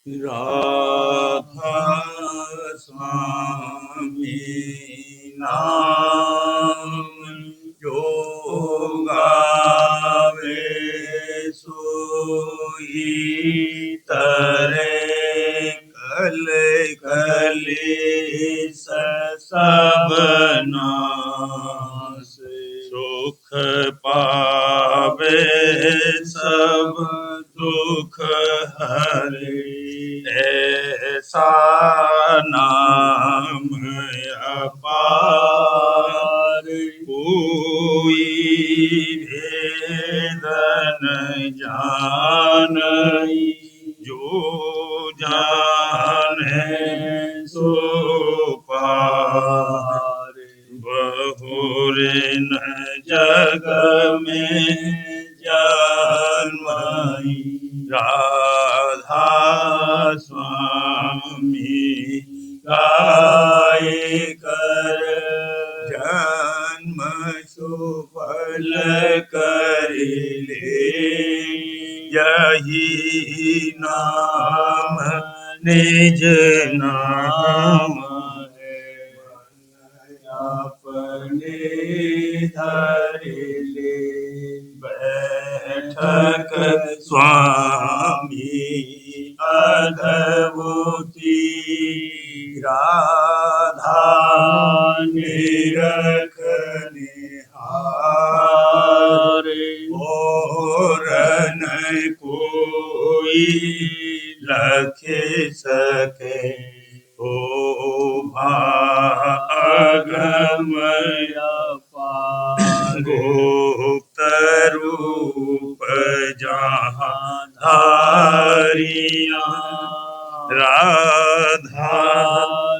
राधा स्वामी नाम जो गावे सोई तरे कल कलेस सब नाश सुख पावे सब दुख हरे ऐसा नाम अपार कोई भेद न जानई जो जाने सो पार बहुर न जग में जन्मई राधा स्वामी गाय कर जन्म सुफल कर ले यही नाम निज नाम अपने धरि ले बैठक स्वामी अद्भुती राधा निरख निहार और न कोई लख सके ओ भागमय पार गुप्त रूप जहाँ धारिया राधा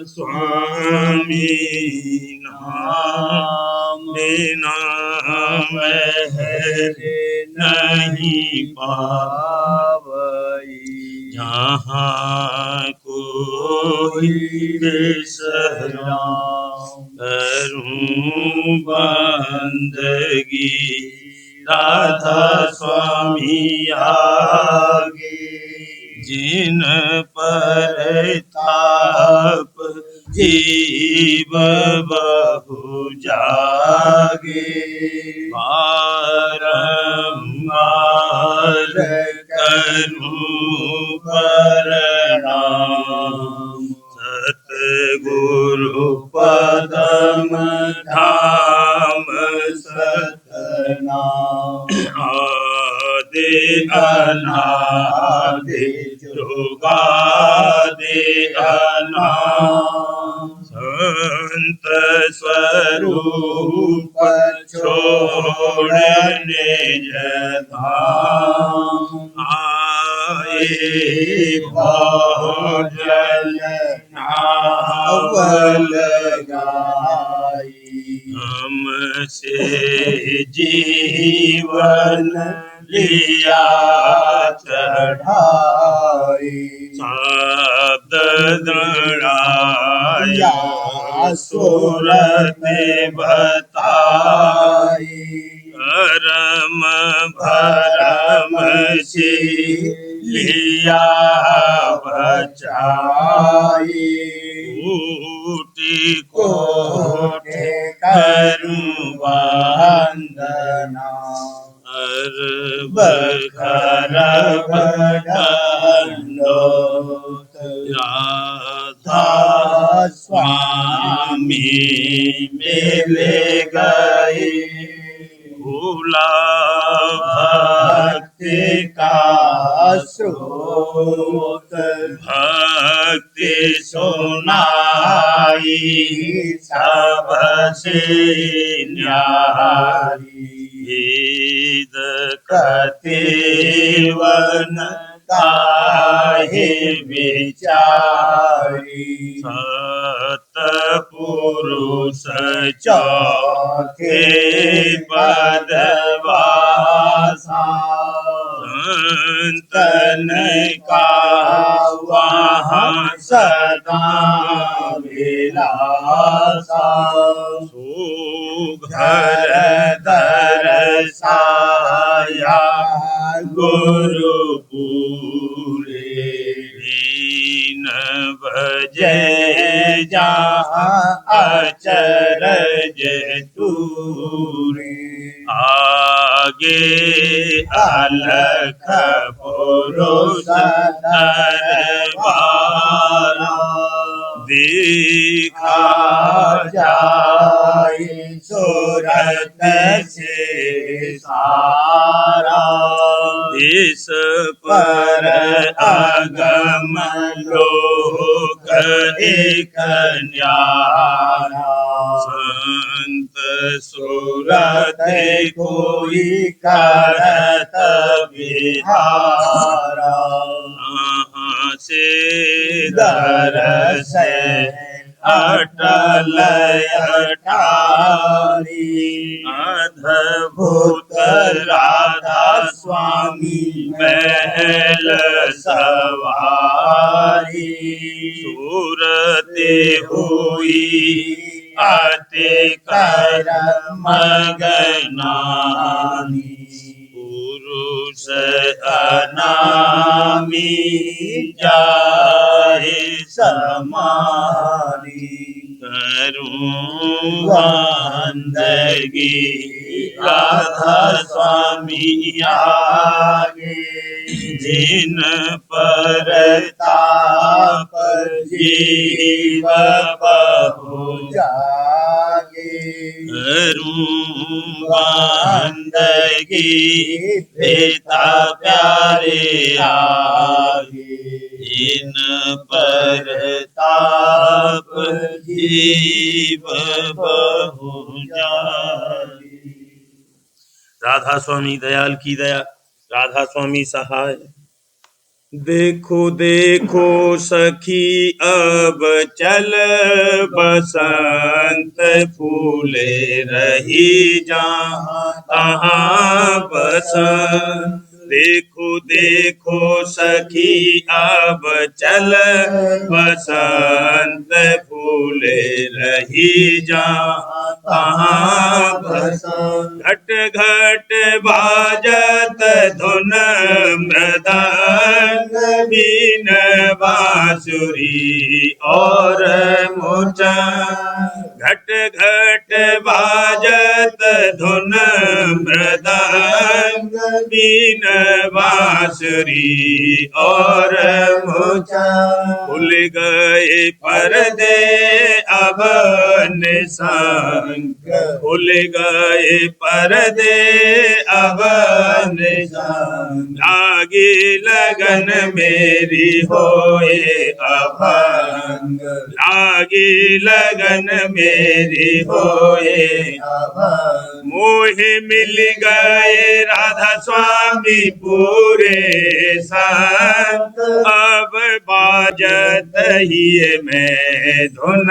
स्वामी नाम बिना महरे नहीं पावई जहाँ कोई बिसरा करूं बंदगी राधा स्वामी आगे जिन पर ताप जीव बहु जागे बारंबार करूं प्रणाम सतगुरु पदम धाम सतनाम आदि अनादि जुगादि अनाम संत स्वरूप छोड़ने धाम आए भोजन नावल गाई हमसे जीवन लिया चढ़ाई शब्द दृढ़ाया सूरत बताई करम भरम से लिया बचाई कोटि कोटि करूं वंदना खरब दंडोत राधा स्वामी मिले गए भूला भक्ति का स्रोत भक्ति सुनाई सबसे न्यारी वेद कतेवन काहे विचारी सतपुरुष चौथे पदवासा संतन का वहाँ सदा विलासा सुघर दरसाया गुरु पूरे भजे जहाँ अचरज तूरी आगे अलख पुरुष दरबारा देखा जाए सूरत से सारा इस पर अगम लोक एक न्यारा संत सूरत कोई करत विहारा से दरस अटल अटारी अद्भुत राधा स्वामी महल सवारी सूरत हुई अति कर्म गनानी पुरुष अनामी जाए समारी करूं बंदगी राधा स्वामी आगे जिन पर ताप जीव बहु जागे करूं बंदगी पिता प्यारे आगे जिन पर ताप जीव बहु जागे। राधा स्वामी दयाल की दया, राधा स्वामी सहाय। देखो देखो सखी अब चल बसंत फूले रही जहाँ तहाँ बसंत। देखो देखो सखी अब चल बसंत फूले रही जहाँ तहाँ बसंत। घट घट बाजत धुन मृदंग बीन बांसुरी और मुरचंद। घट घट बाजत धुन मृदंग बीन बांसुरी और मुरचंद। खुल गए पर्दे अब निसंग, खुल गए पर्दे अब निसंग। लागी लगन मेरी होए अभंग, लागी लगन मेरी होए अभंग। मोहे मिल गए राधा स्वामी पूरे संग, अब बाजत ही मैं धुन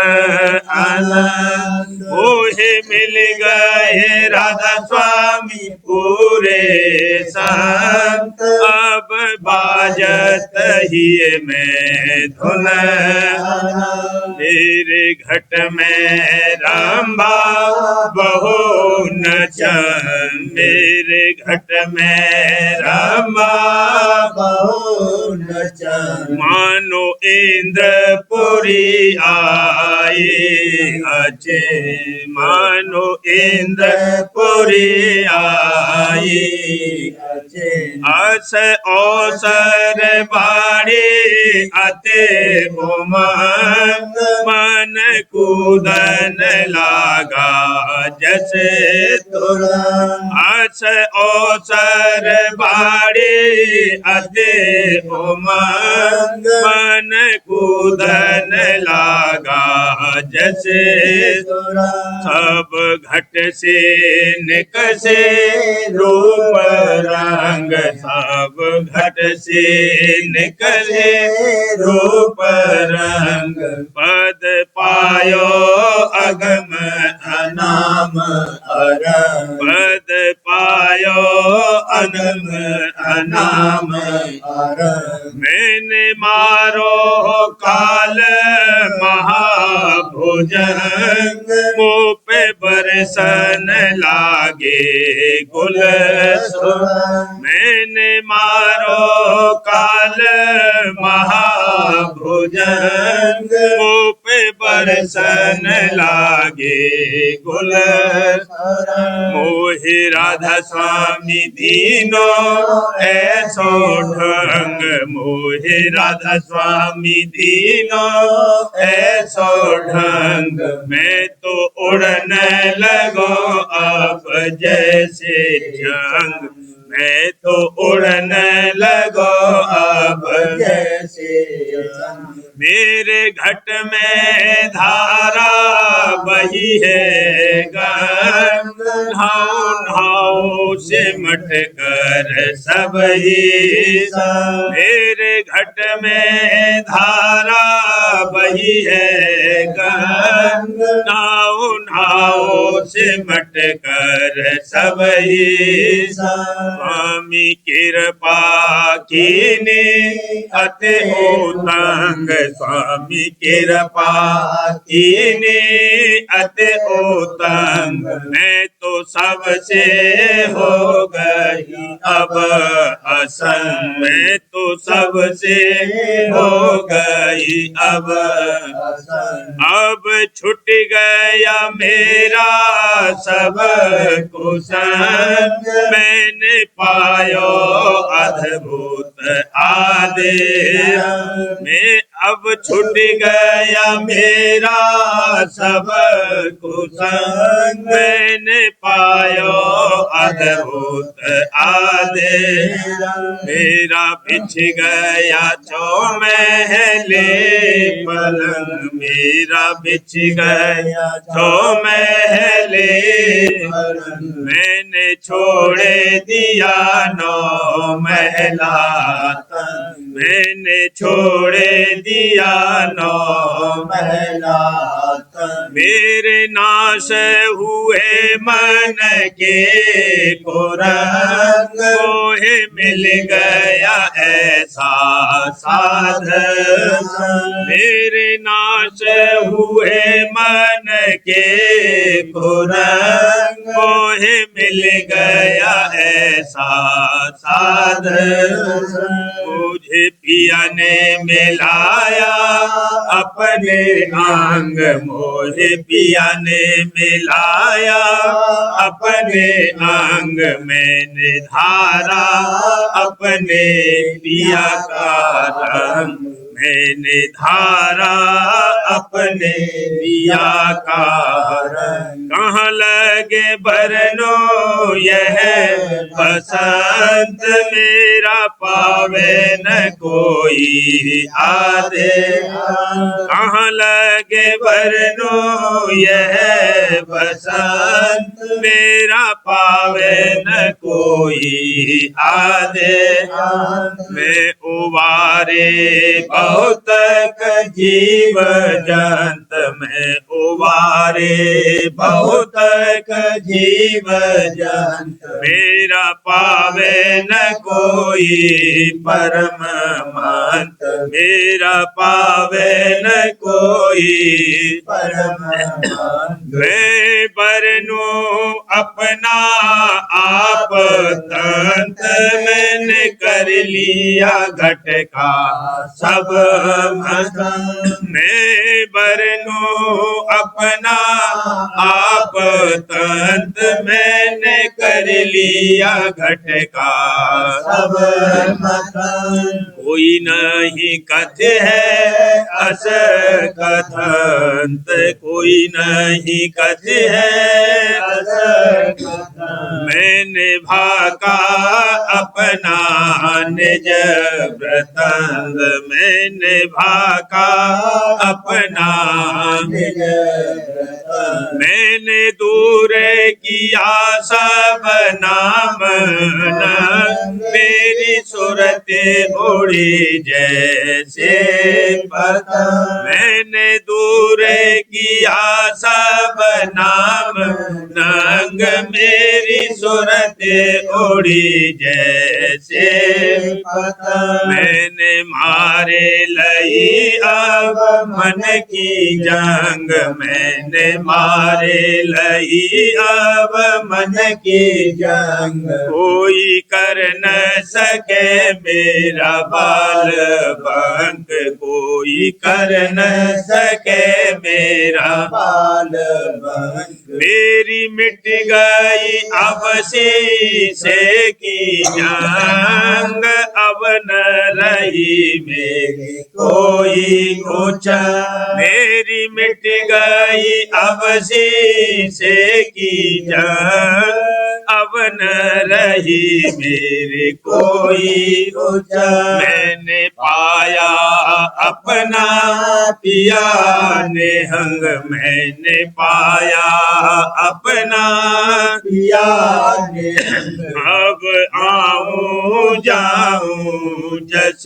आनंद। मोहे मिल गए राधा स्वामी पूरे संग, अब बाजत ही मैं धुन। मेरे घट में रंभा बहु नचन, मेरे घट में रंभा बहु नचन। मानो इंद्रपुरी आए अचे, मानो इंद्रपुरी आए अचे। अस अवसर बाड़ी अते उमंग, मन कूदन लागा जैसे तुरंग। अस अवसर बाड़ी अते उमंग, मन कूदन लागा जैसे तुरंग। सब घट से निकसे रूप रंग, सब घट से निकले रूप रंग। पद पायो अगम अनाम अरंग, पद पायो अगम अनाम अरंग। मैंने मारो काल महाभुजंग, मुँह पे परसन लागे गुल मैंने मारो काल महाभुजंग मुँह पे बरसन लागे गुल मोहि राधा स्वामी दीनो ऐसो ढंग मोहि राधा स्वामी दीनो ऐसो ढंग मैं तो उड़ने लगो अब जैसे जंग मैं तो उड़ने लगो अब जैसे मेरे घट में धारा बही है गंग नहाओ नहाओ सिमट कर सब ही मेरे घट में धारा बही है गंग नहाओ नहाओ सिमट कर सब ही स्वामी कृपा कीने अति उतंग स्वामी कृपा कीने अति उतंग मैं तो सबसे हो गई अब असंग मैं तो सबसे हो गई अब छूट गया मेरा सब कुसंग मैंने पायो अद्भुत आदेश मैं अब छूट गया मेरा सब कुसंग मैंने पायो अद्भुत आदेश मेरा बिछ गया चौमहले पलंग मेरा बिछ गया चौमहले मैंने छोड़े दिया 9 महला मैंने छोड़े दिया 9 महला मेरे नाश हुए मन के कुरंग मोहे मिल गया ऐसा साधन मेरे नाश हुए मन के कुरंग मोहे मिल गया ऐसा साधन मुझे पिया ने मिलाया अपने अंग मोहे पिया ने मिलाया अपने अंग मैंने धारा अपने पिया का रंग मैंने धारा अपने पिया का रंग कहाँ लगे बरनो यह बसंत मेरा पावे न कोई आधे कहाँ लगे बरनो यह बसंत मेरा पावे न कोई आधे मैं उबारे बहुत जीव जंत में उबारे बहुत जीव जंत मेरा पावे न कोई परम मंत मेरा पावे न कोई परम मैं बरनू अपना आप तंत मैंने कर लिया घट का सब मैं बरनू अपना आप तंत मैंने कर लिया घट का सब कोई नहीं कथ है अस कथंत कोई नहीं कथ है अस मैंने भाका अपना निज व्रतंग मैंने भाका अपना निज मैंने दूर किया सब नाम मेरी सूरत उड़ी जैसे पतंग मैंने दूर किया सब नाम नंग मेरी सूरत उड़ी जैसे पतंग मैंने मारे मारे लई अब मन की जंग, मैंने मारे लई अब मन की जंग। कोई कर न सके मेरा बाल बंक, कोई कर न सके मेरा बाल बंक। मेरी मिट गई अब शीशे की जंग, अब न रही मेरी कोई ऊंचा। मेरी मिट गई अब शीशे की जंग, अब न रही मेरे कोई ऊंचा। मैंने पाया अपना पिया निहंग, मैंने पाया अपना पिया निहंग। अब आऊं जाऊं जस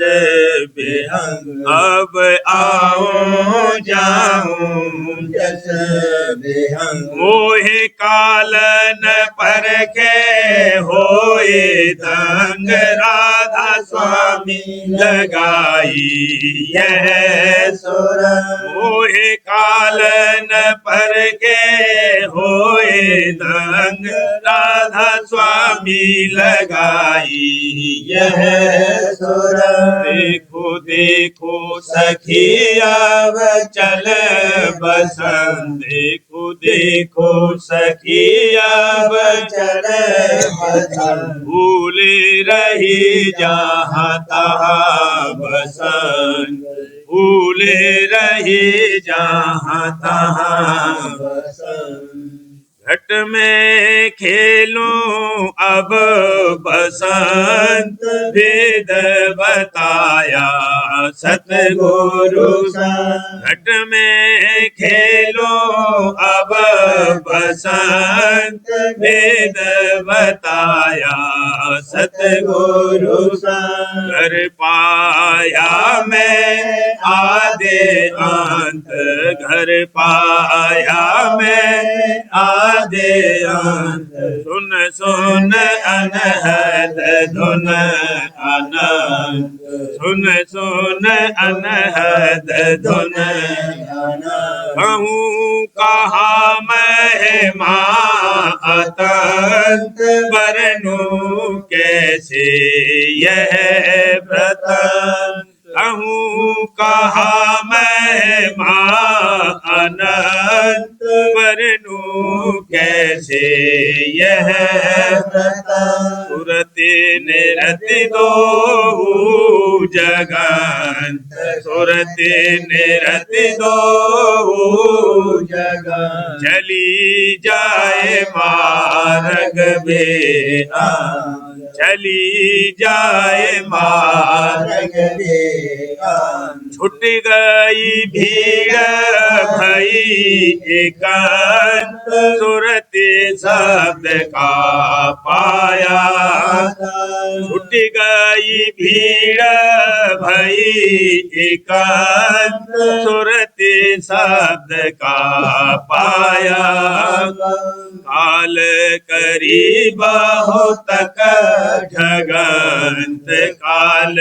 बेहंग, अब आऊं जाऊं जस बेहंग। मोहे कालन पर के होए दंग, राधा स्वामी लगाई यह सुर। मोहे कालन पर के होए दंग, राधा स्वामी लगाई यह सुर। देखो देखो सखी अब चल बसंत, देखो देखो सखी अब चल बसंत। भूले रही जहाँ तहाँ बसंत, भूले रही जहाँ तहाँ बसंत। घट में खेलूं अब बसंत, भेद बताया सतगुरु संत। घट में खेलूं अब बसंत, भेद बताया सतगुरु संत। कर पाया मैं आदि अंत, घर पाया मैं आदि अंत। सुन सुन अनहद धुन अनंत, सुन सुन अनहद धुन अनंत। कहूँ कहा महिमा अतंत, बरनूं कैसे यह व्रत। कहूँ कहा महिमा अनंत, बरनूं कैसे यह व्रत। सुरति निरति दो जगंत, सुरति निरति दो जगंत। चली जाए मार्ग बेअंत, चली जाए मार्ग बेअंत। छुट गई भीड़ भई एकांत, सुरति शब्द का पाया। छुट गई भीड़ भई एकांत, सुरति शब्द का पाया। काल करीब हो तक जगंत, काल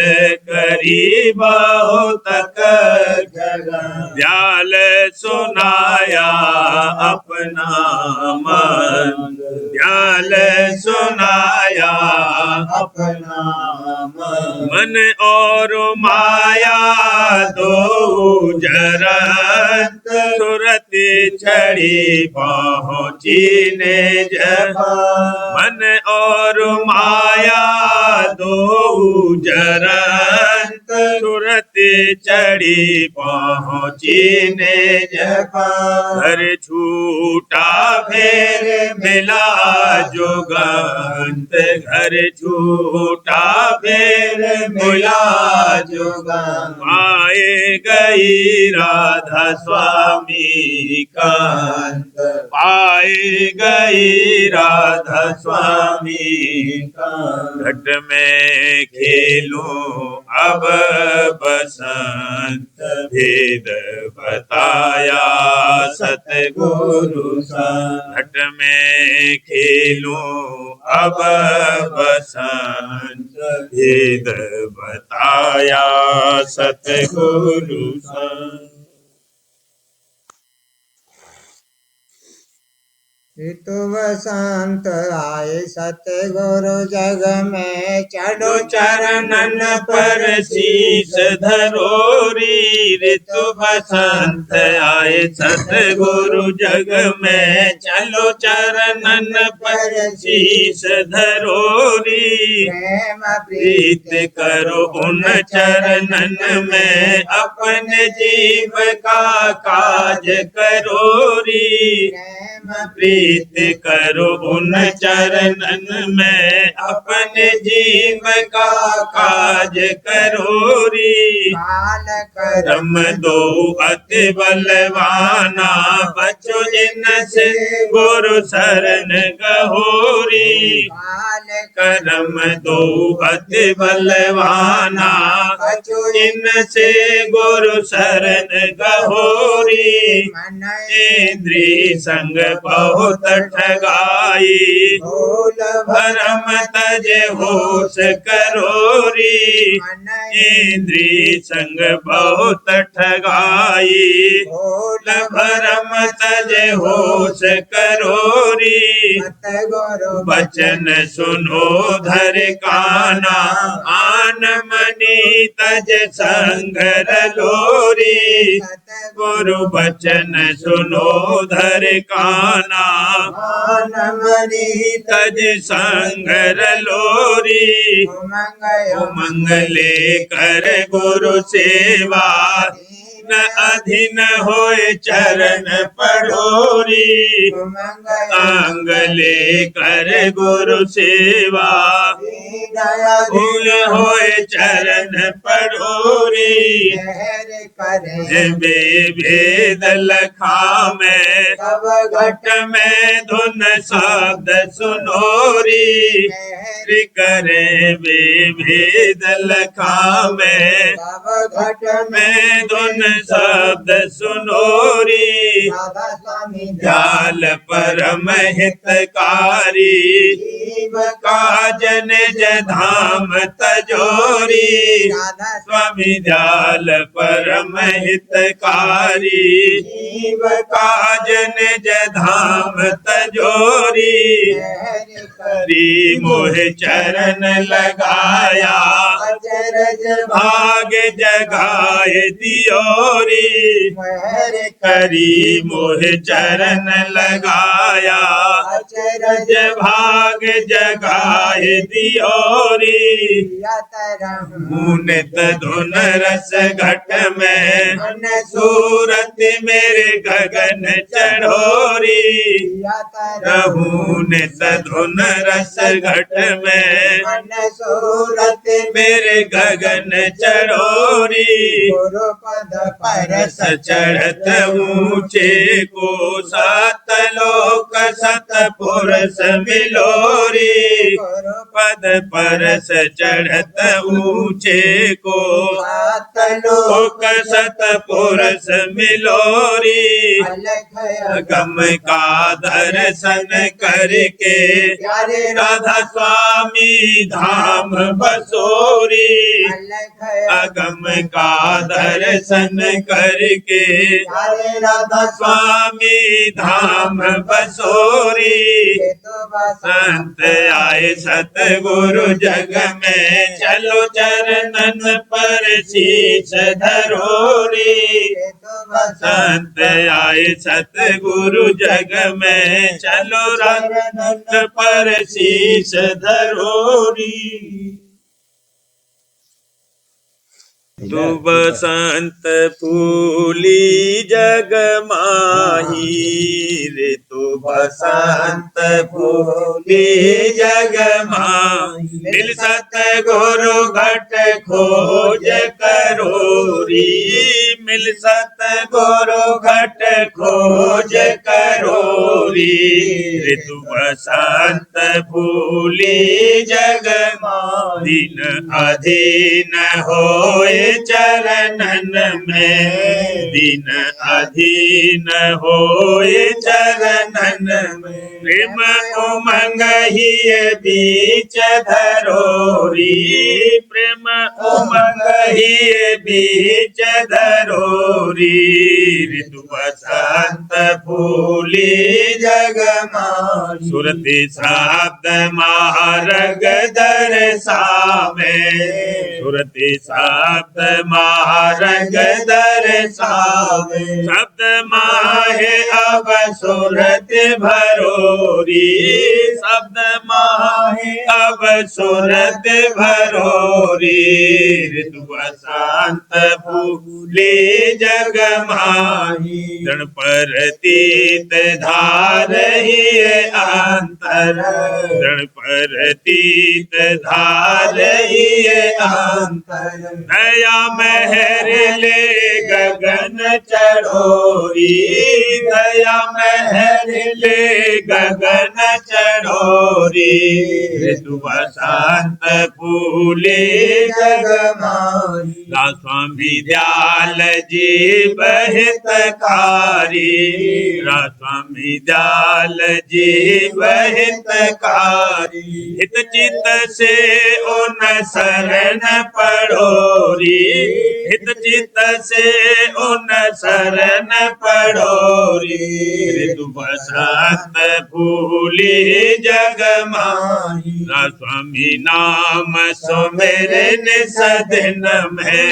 करीब हो तक जगंत। दयाल सुनाया अपना मन, दयाल सुनाया अपना मन। मन और माया दो जरत, सुरति चढ़ी पहुँची ने जहाँ। मन और माया दो जरत, सुरति चढ़ी पहुँची ने जहाँ। घर छूटा फिर मिला जुगंत, घर छूटा फिर मिला जुगंत। पाए गई राधा स्वामी कांत, पाए गई राधा स्वामी कांत। घट में खेलूं अब बसंत, भेद बताया सत गुरु संग। घट में खेलूं अब बसंत, भेद बताया सतगुरु संग। ऋतु बसंत आए सतगुरु जग में, चढ़ो चरणन पर शीश धरोरी। ऋतु बसंत आए सतगुरु जग में, चलो चरणन पर शीश धरोरी। प्रेम प्रीत करो उन चरणन में, अपने जीव का काज करोरी। प्रीत करो उन चरणन में, अपने जीव का काज करोरी। काल करम दो अति बलवाना, बचो इनसे गुरु शरण गहोरी। काल करम दो अति बलवाना, बचो इनसे गुरु शरण गहोरी। मन इंद्री संग बहुत ठगाई, भूल भरम तजे होश करोरी। मन इंद्री संग बहुत ठगाई, भूल भरम तजे होश करोरी। सतगुरु बचन सुनो धर काना, आन मनी तज संग रलोरी। गुरु बचन सुनो धर काना, मान मनी तज संग रलोरी। मंगले कर गुरु सेवा, न अधीन होए चरण पढ़ोरी। आंगले कर गुरु सेवा, होए चरण पढ़ोरी। भेद लखा में घट में धुन शब्द सुनोरी। करे भेद लखा में घट में धुन शब्द सुनोरी। जाल परम हितकारी, काजन धाम तजोरी। स्वामी जाल परम हितकारी, काजन धाम तजोरी। करी मोह चरण लगाया, भाग जगाए दियोरी। करी मोह चरण लगाया, भाग जगाए दियोरी। मुनित धुन रस घट में, सूरत मेरे गगन चढ़ोरी। रहू नित धुन रस घट में, मेरे गगन चढ़ोरी। परस चढ़त ऊंचे को, सात लोक सत पुरुष मिलोरी। पद परस चढ़त ऊंचे को, लोक सत पुरुष मिलोरी। गम का दर्शन करके, राधा स्वामी धाम बसोरी। अगम का दर्शन करके, राधा स्वामी धाम बसोरी। संत आए सतगुरु जग में, चलो चरणन पर शीश धरोरी। संत आए सतगुरु जग में, चलो चरणन पर शीश धरोरी। तू बसंत फूली जग माही रे, तू बसंत फूली जग माही। मिल सतगुरु घट खोज करोरी। मिल सतगुरु घट खोज करोरी। ऋतु बसंत फूली जग दीन अधीन होए चरणन में, दीन अधीन होए चरणन में। प्रेम उमंग ही बीच धरोरी, प्रेम उमंग ही बीच धरोरी। ऋतु बसंत फूली जग माही, सुरति शब्द मार्ग दर्शावे, सुरति शब्द मार्ग दर्शावे। शब्द माहे अब सुरत भरोरी, शब्द माहे अब सुरत भरोरी। ऋतु बसंत फूली जग माही, तन पर तीत धार ही अंतर, तन पर तीत धार ही अंतर। दया मेहर ले गगन चढ़ोरी, दया मेहर ले गगन चढ़ोरी। ऋतु बसंत फूले जग माही, स्वामी दयाल जी बहितकारी, स्वामी दयाल जी बहितकारी। हित चित से उन शरण पढ़ोरी, हित चित से उन शरण पढ़ोरी। ऋतु बसंत फूली जग माही, स्वामी नाम सुमिरन सदन में,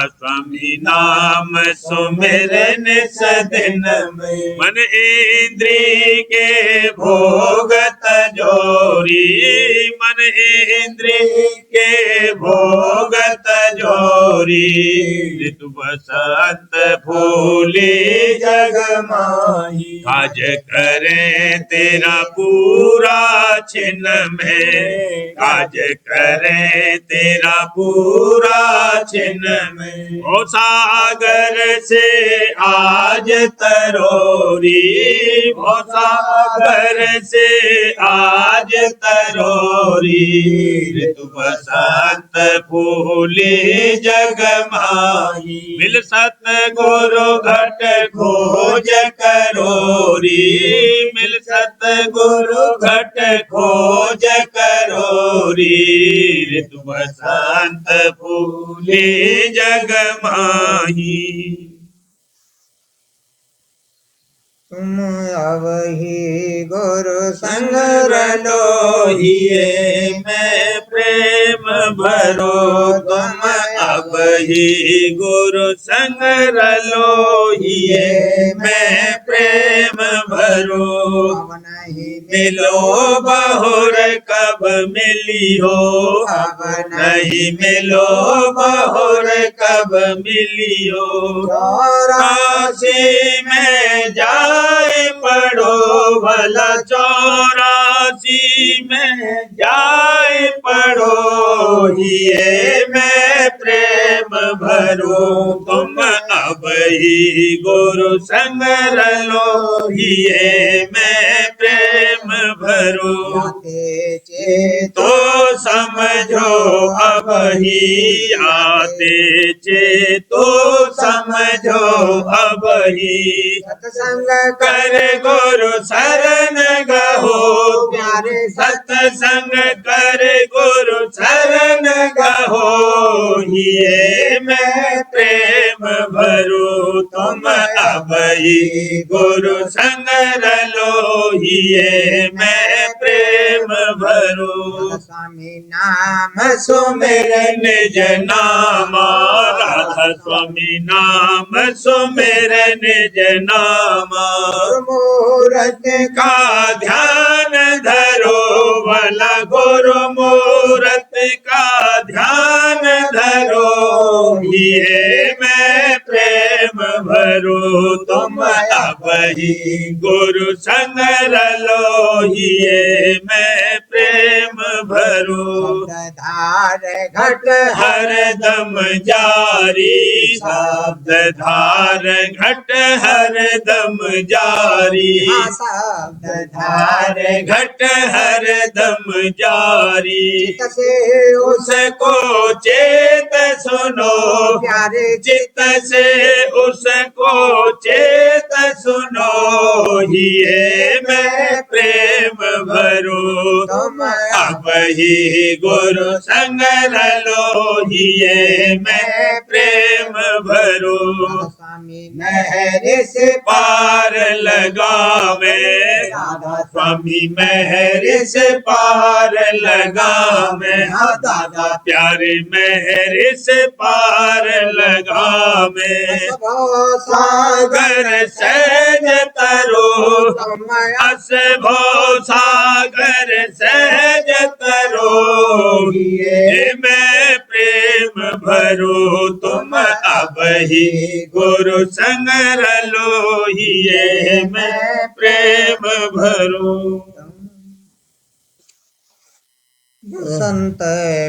स्वामी नाम सुमिरन सदन में। मन इंद्री के भोग तजोरी, मन इंद्री के भोग तजोरी। ऋतु बसंत फूली जग माही, काज करे तेरा पूरा छिन्न में, काज करे तेरा पूरा छिन्न में। ओ सागर से आज तरोरी, ओ सागर से आज तरोरी। ऋतु बसंत फूली जग माही, मिल सतगुरु घट खोज करोरी, मिल सतगुरु घट खोज करोरी। ऋतु बसंत फूली जग माही। तुम अवहि गुरु संग रलोहिए, मैं प्रेम भरो तुम अवहि गुरु संग रलोहिए, मैं प्रेम भरो। अब नहीं मिलो बहुर कब मिलियो, अब नहीं मिलो बहुर कब मिलियो। चौरासी में जाए पढ़ो भला, चौरासी में जाए पढ़ो। ये मैं प्रेम भरो तुम अब ही गुरु संग रलो, ये मैं प्रेम भरो। तो समझो अब ही आते चे, तो समझो अब ही। सत्संग कर गुरु शरण गहो प्यारे, सत्संग कर गुरु शरण गहो। ये मैं प्रेम भरो तुम अब ही गुरु संग रलो, ये मैं प्रेम भरो। स्वामी नाम सुमिरन निज नामा, राधा स्वामी नाम सुमिरन निज नामा। मूरत का ध्यान धरो भला, गुरु मूरत का ध्यान धरो। ये मैं प्रेम भरो तुम अब ही गुरु संग रलो, ये मैं प्रेम भरो। धार घट हरदम जारी शब्द धार घट हरदम जारी शब्द धार घट हरदम जारी चित से उसको चेत सुनो प्यारे चित से उसको चेत सुनो ये मैं प्रेम भरो तुम अब ही गुरु संग लो ये मैं प्रेम भरो स्वामी मेहर से पार लगावे राधा स्वामी मेहर से पार लगावे हाँ दादा प्यारे मेहर से पार लगावे सागर सहज तरो अस भो सागर सहज तरो ये मैं प्रेम भरो तुम अब ही गुरु संग लो ये मैं प्रेम भरो संत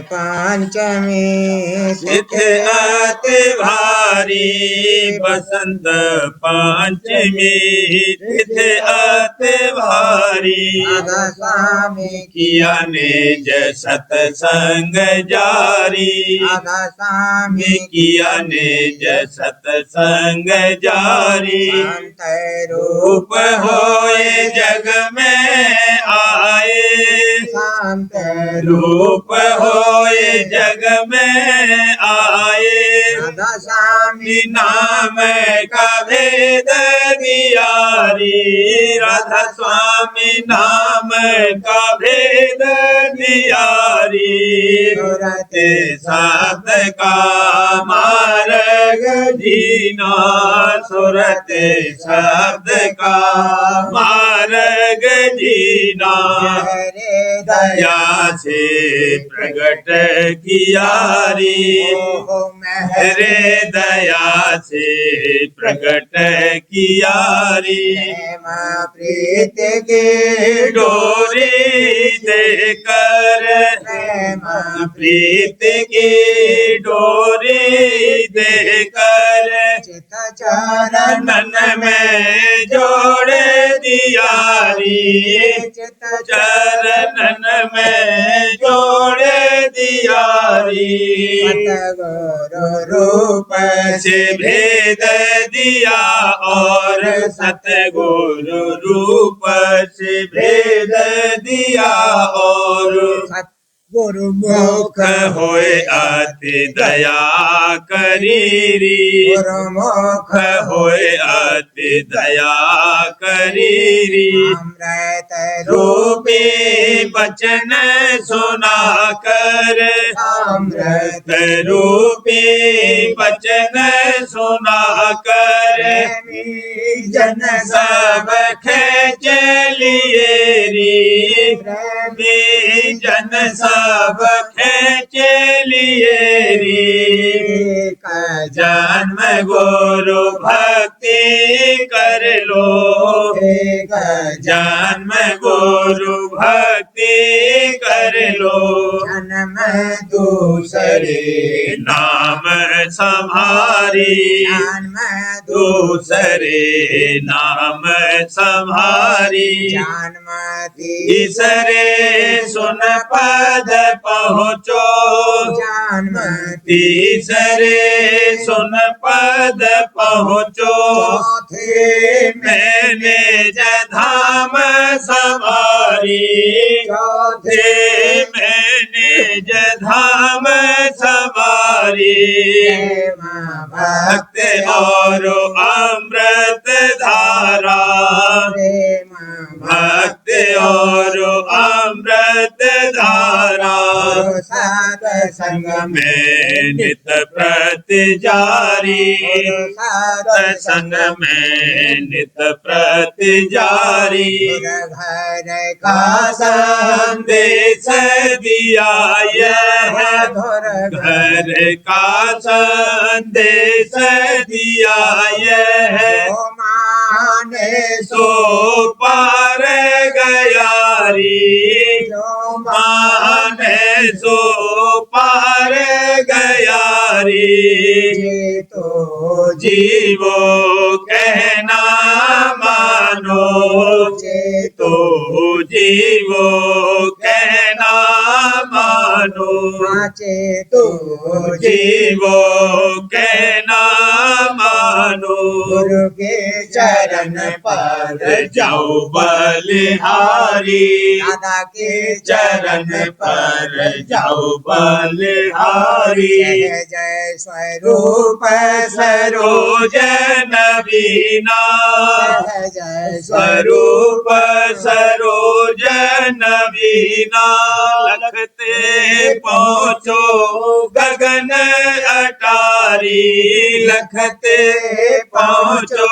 पंचमी तिथि अति भारी बसंत पंचमी तिथि अति भारी राधा स्वामी किया निज सतसंग जारी राधा स्वामी किया निज सतसंग जारी शांत रूप होए जग में आए शांत रूप होए जग में आए राधा स्वामी नाम का भेद दियारी राधा स्वामी नाम का भेद दियारी सुरते सात का मार्ग जीना सुरते शब्द का मार्ग जीना हरे दया से प्रगट कियारी मेरे दया से प्रगट कियारी प्रीत के डोरी देकर प्रीत की डोरी देकर चित चरण चरणन में जोड़ दियारी चित चरणन में जोड़ दियारी गुरु रूप से भेद दिया और सतगुरु रूप से भेद दिया और गुरु मुख होए अति दया करीरी गुरु मुख होए अति दया करीरी अमृत रूपी बचन सुना कर अमृत रूपी बचन सुना कर जन सब खेच लिए री प्रेमी जन सब खेच लिए री जन्म गुरु भक्ति कर लो जन्म गुरु भक्ति कर लो जन्म दूसरे नाम संहारी जन्म दूसरे नाम संहारी जन्म तीसरे सुन पद पहुँचो जन्म तीसरे सुन पद पहुँचो चौथे मैंने जधाम सवारी चौथे मैंने जधाम सवारी भक्त और अमृत धारा भक्त और अमृत धारा संग में नित प्रति जारी संग में नित प्रति जारी घर का संदेश दिया यह घर का संदेश दिया यह माने सो पार गया री जो माने सो जे तो जीवो कहना मानो, जे तो जीवो कहना मानो, जे तो जीवो कहना मानो। गुरु के चरण पर जाओ बलिहारी, दादा के चरण पर जाओ बलिहारी। जय जय स्वरूप सरोज नवीना, जय जय स्वरूप सरोज नवीना। लखते पहुँचो गगन अटारी, लखते पहुँचो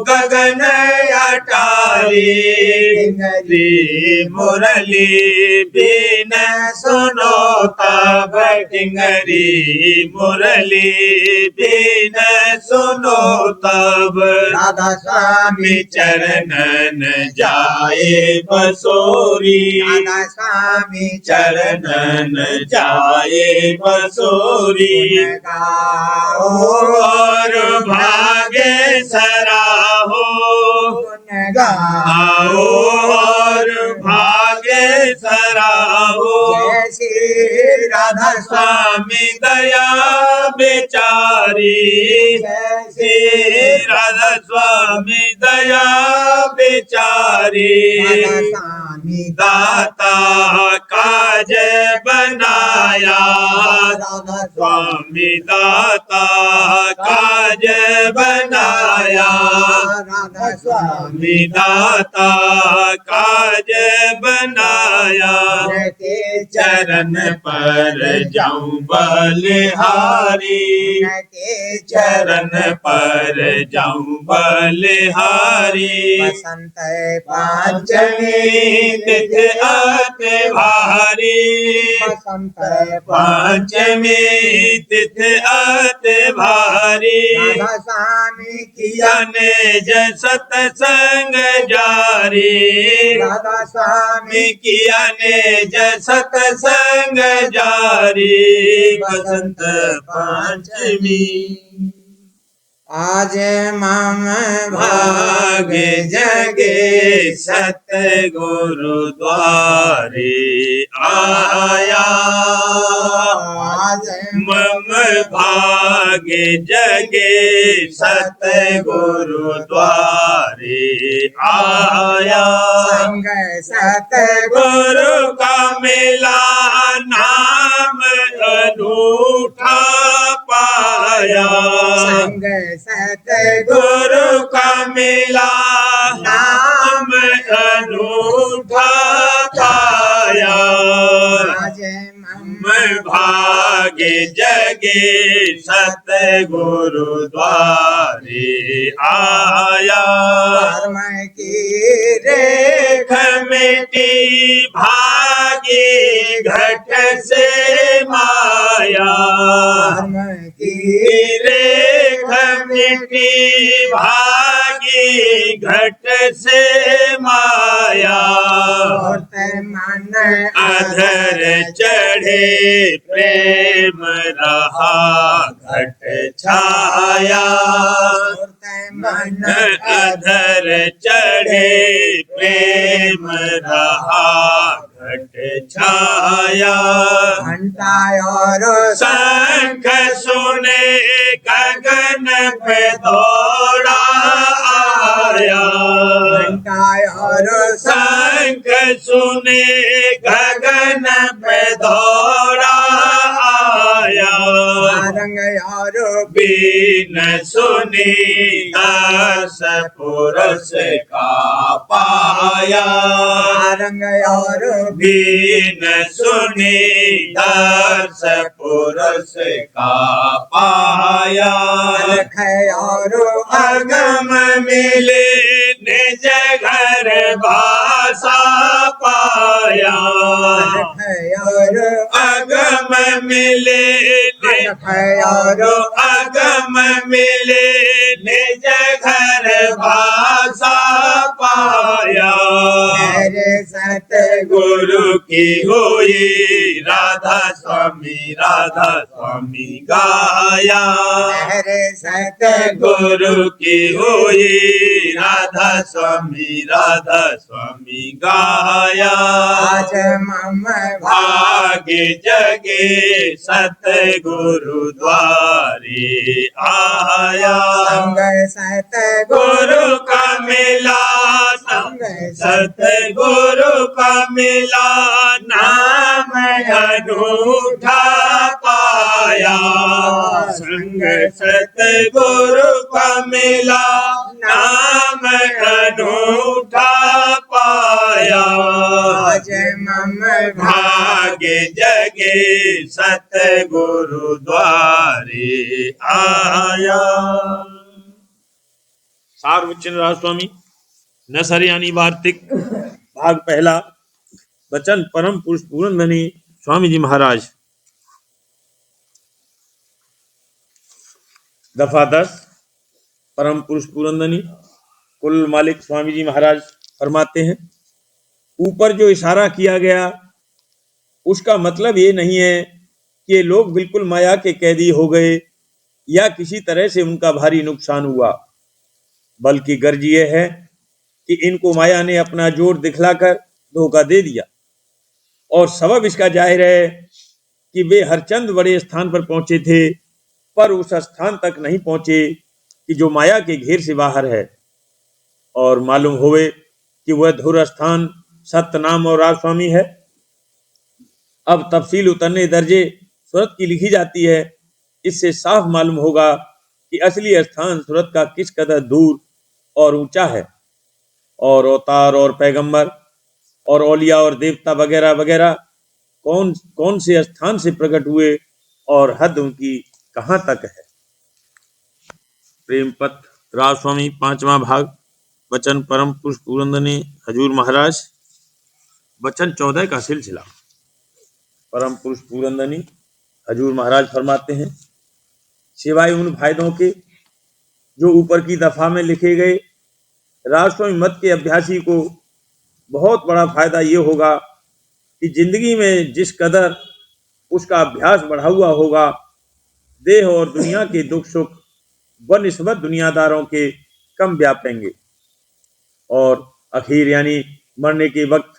गगन अटारी। टिंगरी मुरली बीन सुनो तब, टिंगरी मुरली बीन सुनो तब। राधा स्वामी चरणन जाए बसोरी, राधा स्वामी चरणन जाए बसोरी। गाओ और भागे सराहो, गुण गाओ आओ और भागे सराहो। जय श्री राधा स्वामी दया बेचारी, जय श्री राधा स्वामी दया बेचारी। राधा स्वामी दाता काज बनाया, राधा स्वामी दाता काज बनाया। राधा स्वामी स्वामी दाता काज बनाया। के चरण पर जाऊं बलिहारी, के चरण पर जाऊं बलिहारी। बसंत पंचमी तिथि आते भारी, बसंत पंचमी तिथि आते भारी। राधा स्वामी किया ने जय सत्संग जारी, राधा स्वामी में किया ने जय सत्संग जारी। बसंत पंचमी आज मम भाग जगे सतगुरु द्वारे आया। आज मम भाग जगे सतगुरु द्वारे आया। संग सत गुरु का मिला नाम अनूठा पाया, संग सत गुरु का मिला नाम अनूठा पाया। आज मम मैं भागे जगे सतगुरु द्वारे आया। धर्म की रेख मिटी भागी घट से माया, धर्म की रेख मिटी भागी घट से माया। मन अधर चढ़े प्रेम रहा घट छाया। मन अधर चढ़े प्रेम रहा घट छाया। घंटा और शंख सुने गगन पे दौड़ा आया, घंटा और शंख सुने गगन पे दौड़ा आया। रंग और बीन सुनी दस पुरुष का पाया, रंग और बीन सुनी दस पुरुष का पाया। अलख और अगम मिले निज घर भाषा पाया, और अगम मिले और अगम मिले निज घर भाषा पाया। मेरे सत गुरु गुरु की होई राधा स्वामी गाया। मेरे सत गुरु की होई राधा स्वामी गाया। आज मम भाग्य जगे सतगुरु द्वारे आया। संग सत गुरु का मिला संग सतगुरु का मिला नाम अनूठा पाया। संग सतगुरु का मिला नाम अनूठा पाया। आज मम भाग्य जगे सतगुरु द्वारे आया। सार वचन राज स्वामी नसर यानी वार्तिक भाग पहला। वचन परम पुरुष पूरनधनी स्वामी जी महाराज। दफा 10। परम पुरुष पूरनधनी कुल मालिक स्वामी जी महाराज फरमाते हैं, ऊपर जो इशारा किया गया उसका मतलब ये नहीं है कि ये लोग बिल्कुल माया के कैदी हो गए या किसी तरह से उनका भारी नुकसान हुआ, बल्कि गर्ज ये है कि इनको माया ने अपना जोर दिखलाकर धोखा दे दिया। और सबब इसका जाहिर है कि वे हरचंद बड़े स्थान पर पहुंचे थे, पर उस स्थान तक नहीं पहुंचे कि जो माया के घेर से बाहर है, और मालूम होवे कि वह धुर स्थान सत्यनाम और राज स्वामी है। अब तफसील उतरने दर्जे सूरत की लिखी जाती है। इससे साफ मालूम होगा कि असली स्थान सूरत का किस कदर दूर और ऊंचा है, और अवतार और पैगंबर और औलिया और देवता वगैरह वगैरह कौन कौन से स्थान से प्रकट हुए और हद उनकी कहाँ तक है। प्रेम पत्र राज स्वामी 5वां भाग। वचन परम पुरुष पूरनधनी हजूर महाराज। वचन 14 का सिलसिला। परम पुरुष पूरनधनी हजूर महाराज फरमाते हैं, सिवाय उन फायदों के जो ऊपर की दफा में लिखे गए, राजस्वामी मत के अभ्यासी को बहुत बड़ा फायदा ये होगा कि जिंदगी में जिस कदर उसका अभ्यास बढ़ा हुआ होगा, देह और दुनिया के दुख सुख बनिस्बत दुनियादारों के कम व्यापेंगे, और आखिर यानी मरने के वक्त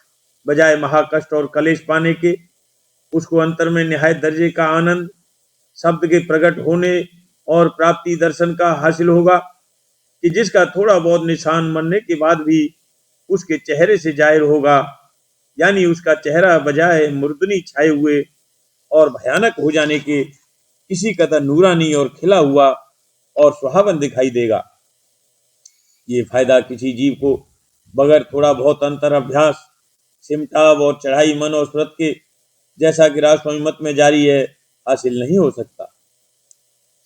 बजाय महाकष्ट और कलेश पाने के उसको अंतर में निहायत दर्जे का आनंद शब्द के प्रकट होने और प्राप्ति दर्शन का हासिल होगा कि जिसका थोड़ा बहुत निशान मरने के बाद भी उसके चेहरे से जाहिर होगा, यानी उसका चेहरा बजाय मुर्दनी छाए हुए और भयानक हो जाने के किसी कदर नूरानी और खिला हुआ और सुहावन दिखाई देगा। ये फायदा किसी जीव को बगैर थोड़ा बहुत अंतर अभ्यास सिमटाव और चढ़ाई मन और सूरत के, जैसा कि राजस्वामी मत में जारी है, हासिल नहीं हो सकता।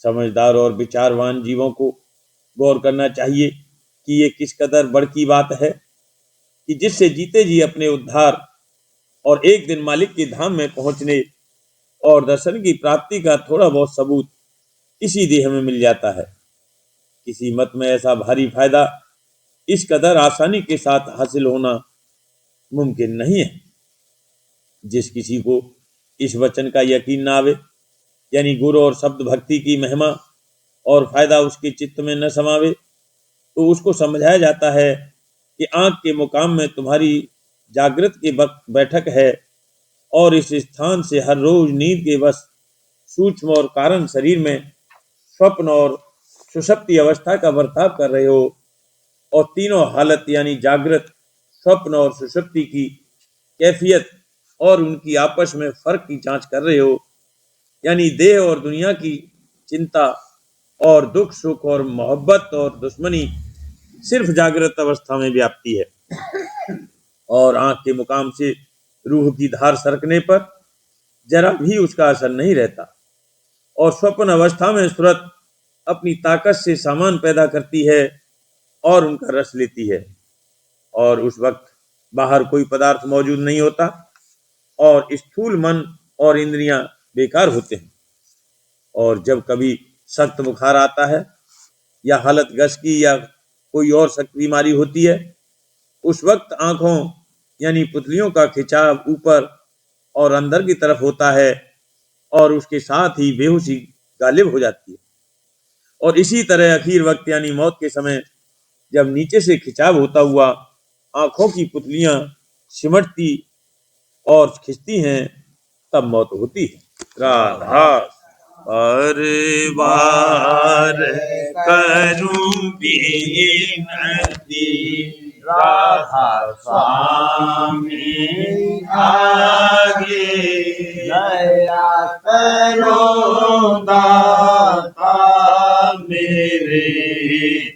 समझदार और विचारवान जीवों को गौर करना चाहिए कि ये किस कदर बड़की बात है कि जिससे जीते जी अपने उद्धार और एक दिन मालिक के धाम में पहुंचने और दर्शन की प्राप्ति का थोड़ा बहुत सबूत इसी देह में मिल जाता है। किसी मत में ऐसा भारी फायदा इस कदर आसानी के साथ हासिल होना मुमकिन नहीं है। जिस किसी को इस वचन का यकीन ना आवे, यानी गुरु और शब्द भक्ति की महिमा और फायदा उसके चित्त में न समावे, तो उसको समझाया जाता है कि आंख के मुकाम में तुम्हारी जागृत के वक्त बैठक है, और इस स्थान से हर रोज नींद के वश सूक्ष्म और कारण शरीर में स्वप्न और सुषुप्ति अवस्था का बर्ताव कर रहे हो, और तीनों हालत यानी जागृत, स्वप्न और सुषुप्ति की कैफियत और उनकी आपस में फर्क की जांच कर रहे हो, यानी देह और दुनिया की चिंता और दुख सुख और मोहब्बत और दुश्मनी सिर्फ जागृत अवस्था में व्याप्ति है, और आंख के मुकाम से रूह की धार सरकने पर जरा भी उसका असर नहीं रहता, और स्वप्न अवस्था में सूरत अपनी ताकत से सामान पैदा करती है और उनका रस लेती है, और उस वक्त बाहर कोई पदार्थ मौजूद नहीं होता और स्थूल मन और इंद्रियां बेकार होते हैं। और जब कभी सख्त बुखार आता है या हालत गश की या कोई और सख्त बीमारी होती है, उस वक्त आंखों यानी पुतलियों का खिंचाव ऊपर और अंदर की तरफ होता है और उसके साथ ही बेहोशी गालिब हो जाती है। और इसी तरह आखिर वक्त यानी मौत के समय जब नीचे से खिंचाव होता हुआ आंखों की पुतलियां सिमटती और खिंचती हैं, तब मौत होती है। राधा परिवार करूं बिनती, राधा स्वामी आगे दया करो दाता मेरे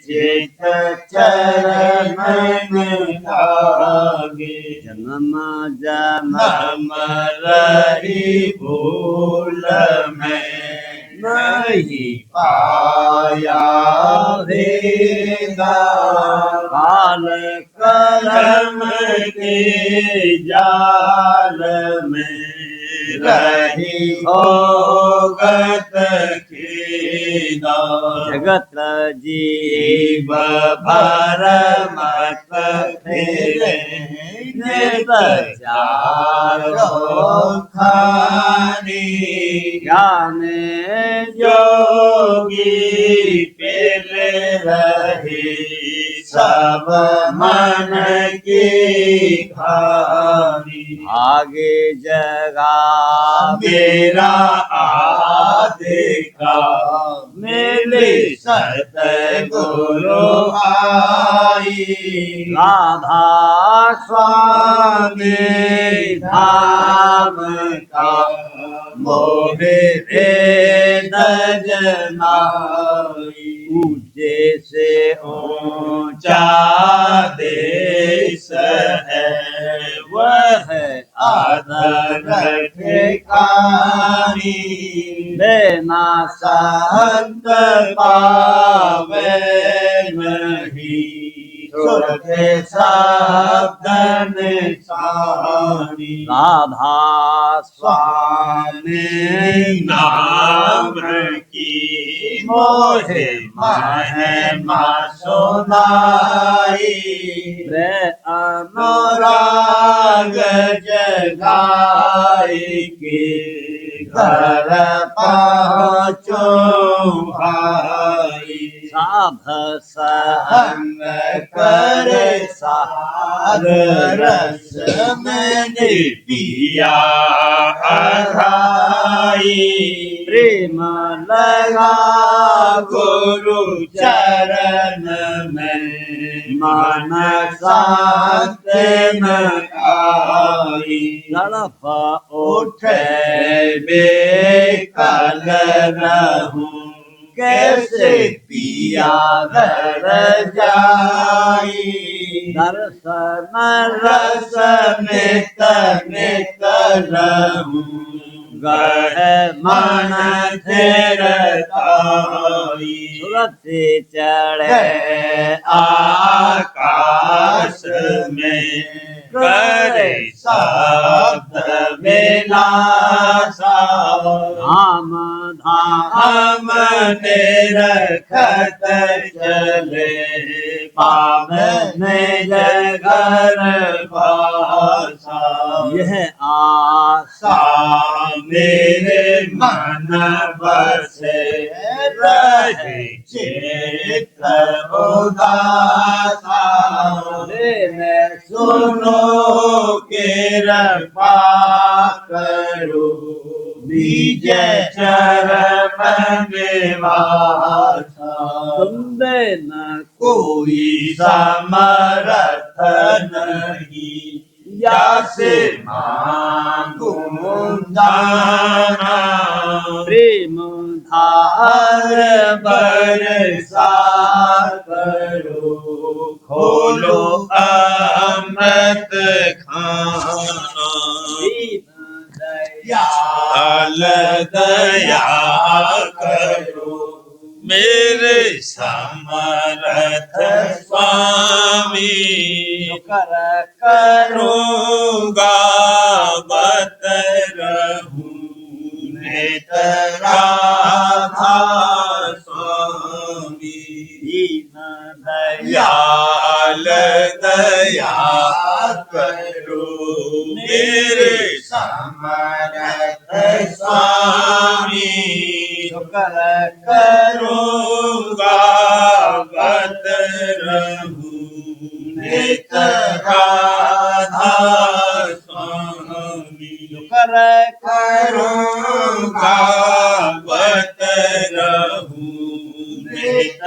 चित चरण लागे। जन्म जन्म रही भूल में नहीं पाया भेदा, काल कर्म के जाल में रही भोगत खेदा। जगत जीव भर मत फेरे नित चारो खानी, ज्ञान जोगी पेले रहे सब मन की खानी। आगे जगा मेरा आदेखा मेरे सतगुरु आई, राधा स्वामी धाम का मोहे भेद जनाई। ऊंचे से ऊंचा देश है वह आदर ठिकानी, बिना संत पावे नहीं सुरते शब्द निशानी। राधा स्वामी नाम की मोहे महिमा सुनाई, रे अनुराग जगाई के घर पहुँचो भाई। साध संग करे सार रस मैंने पिया हराई, प्रेम लगा गुरु चरण में मन शांत न आई। तड़प उठे बेकल रहूं कैसे पिया घर जाई, दर्शन रस नित नित रहूं गढ़ मन थिरताई। सुरत चढ़े आकाश में करे शब्द विलासा, धाम धाम निरखत चले पावन जगर भाषा। यह आशा मेरे मन बसे रहे चित्त उदासा, मैं सुनो कृपा करो बीज चरण निवासा। तुम बिन कोई समर्थ नहीं, या से मांगू दाना, प्रेम धार बरसा करो खोलो अमृत खाना। दयाल दया करो मेरे समर्थ स्वामी, कर करूँगा बत रहूं नित राधा स्वामी। दीन दयाल दयाल दया करो मेरे समरथ स्वामी शुक्र करूँगा बत रहूं नित राधा स्वामी शुक्र करूँगा बत रहूं नित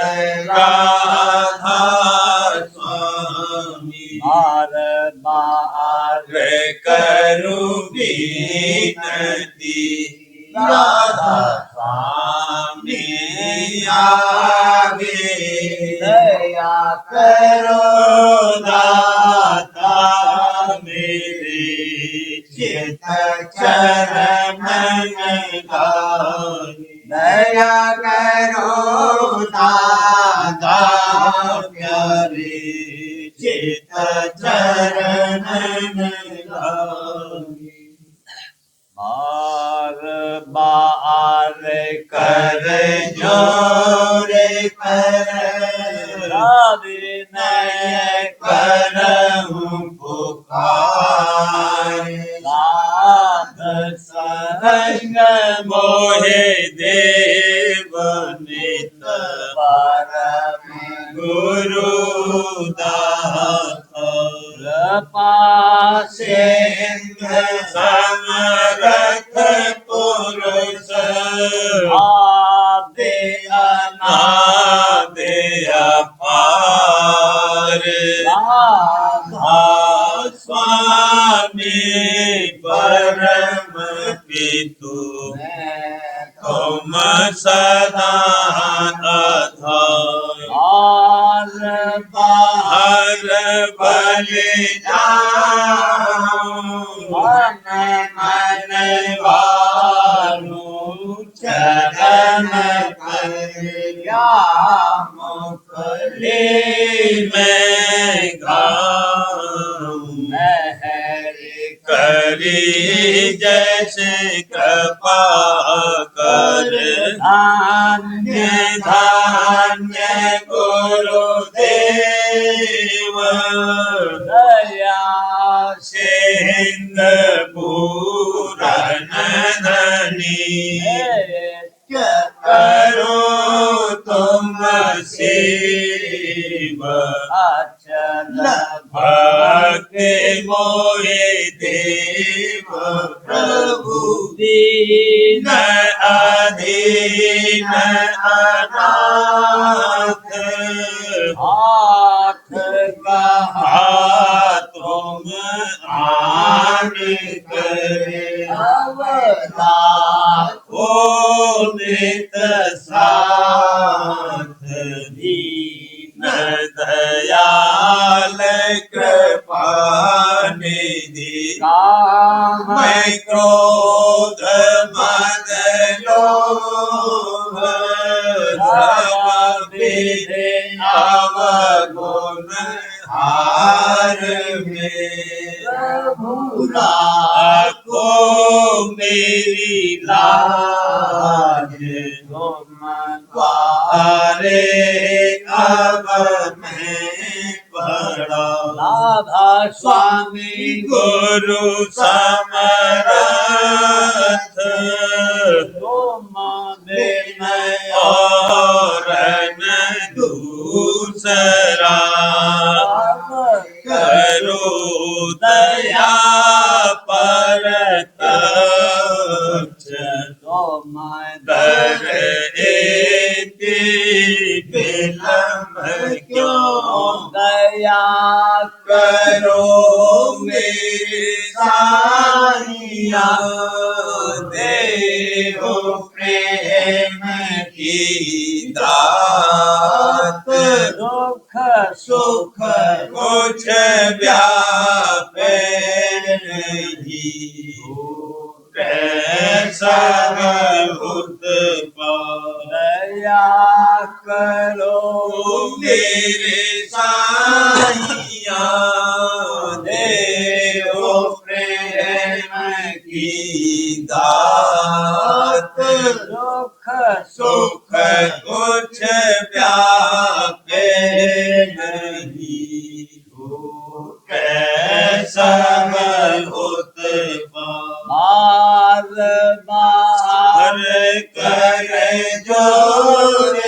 राधा स्वामी बार बार करूँ विनती राधा स्वामी आगे दया करो दाता मेरे चित चरण में गाए दया करो दाता प्यारे चित चरण में गाए बार बार कर जोरे कर विनय करहूं पुकार साध संग मोहे देव नित परम गुरु दाता कृपा सिंह समरथ पुरुष आदि अनादि अपार राधा स्वामी परम पितु तुम सदा आधार और बाहर बलि जाऊं मन मन वारू चरण करिया मुखले में गाऊं महर करी जैसे कृपा कर धान्य धान्य गुरुदेव दया सिंध पूरन धनी करो तुम शिव अचल भक्ति मोहि देव प्रभु दीन न अधीन अनाथ हाथ कहा तुम आन करे अवतार ओ नित साथ दीन दयाल कृपा निधि काम मैं क्रोध मद लोभ सब विधि अवगुण हार में प्रभु राखो मेरी लाज तुम द्वारे अब मैं पड़ा राधा स्वामी गुरु समरथ तुम बिन और न दूसरा करो दया परतक्ष तुम दर एति विलम्ब क्यों दया करो मेरे साहिया देहो प्रेम की दात दुख सुख कुछ व्यापे नहीं कैसा उत्पाद दया करो मेरे साइया देव प्रेम की दात दुख सुख कुछ व्यापे नहीं सब उत्पन्न बार बार कर जोर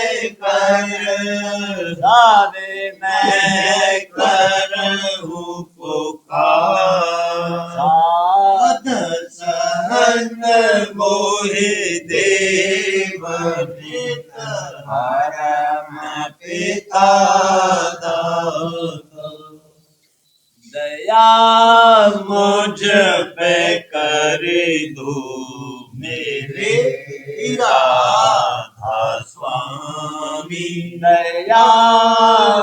कर सारे मैं मैं करहूँ पुकार साध सहन मोहि देव परम पिता दाता दया मुझ पे कर दो मेरे राधा स्वामी दया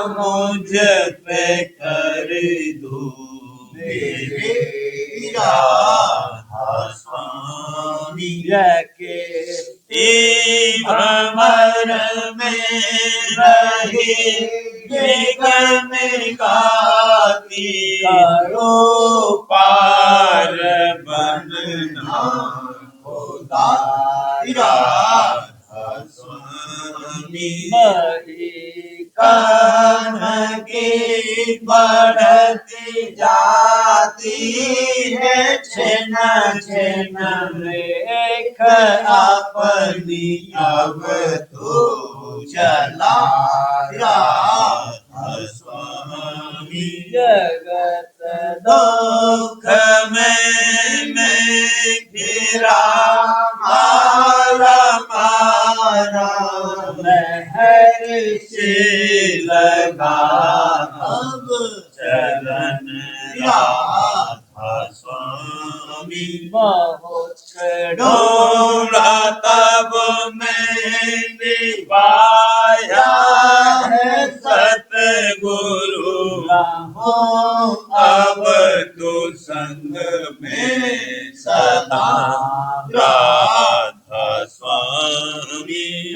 मुझ पे कर दो मेरे राधा स्वामी के भ्रमर में रही निगम गाती करो पार बनना होता राधा स्वामी मही कान की बढ़ती जाती है छिन छिन लेख अपनी अब तो चला राधा स्वामी जगत दुख में घिरा मारा महर से लगा अब चरण राधा स्वामी बहुत डोला तब मैंने पाया है सतगुरु अब तो संग में सदा राधा स्वामी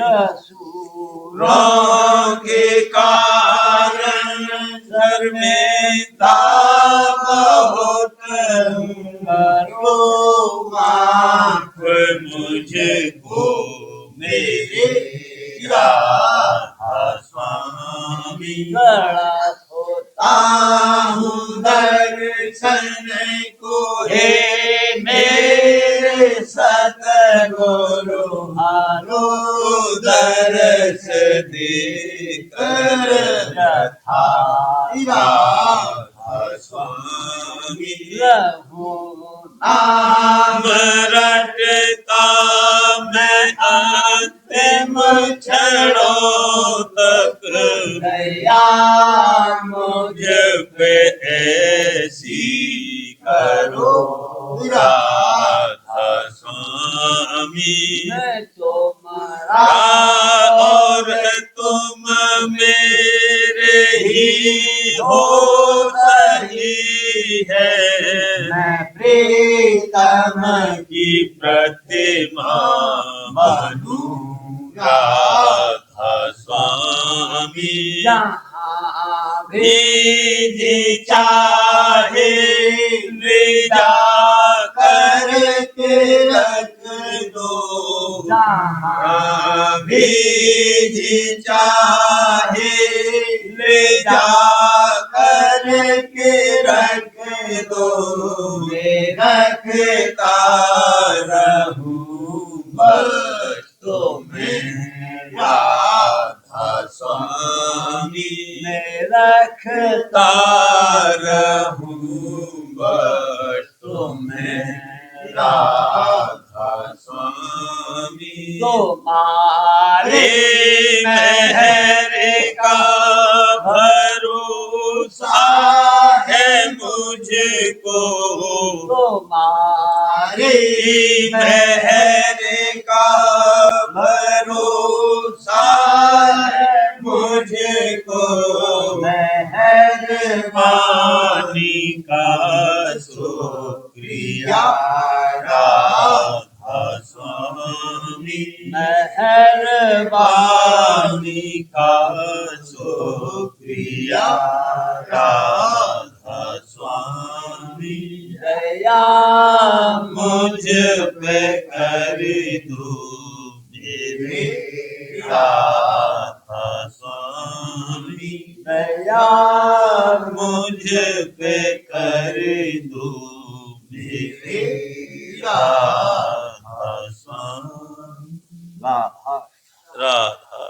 रोग के कारण सर में ताप बहुत करो माफ मुझको मेरे राधा स्वामी आहूँ दर्शन को हे मेरे सतगुरु हारो दर्श देकर यथा राधा स्वामी नाम रटता मैं अंतिम क्षणों तक दया मुझ पे ऐसी करो राधा स्वामी मैं तुम्हारा और तुम मेरे ही हो सही है मैं प्रीतम की प्रतिमा बनूं राधा स्वामी जहाँ भी जी चाहे ले जा करके रख दो जहाँ भी जी चाहे ले जा करके रख दो मैं रखता रहूं बस तुम्हें राधा स्वामी मैं रखता रहूं बस तुम्हें राधा स्वामी तुम्हारे मेहर का भरोसा है मुझको तुम्हारे मेहर का भरोसा है मुझको मेहरबानी का शुक्रिया राधा स्वामी मेहरबानी का शुक्रिया राधा स्वामी दया मुझ पे कर दो मेरे राधा स्वामी दया मुझ पे कर दो मेरे राधा स्वामी। राधा राधा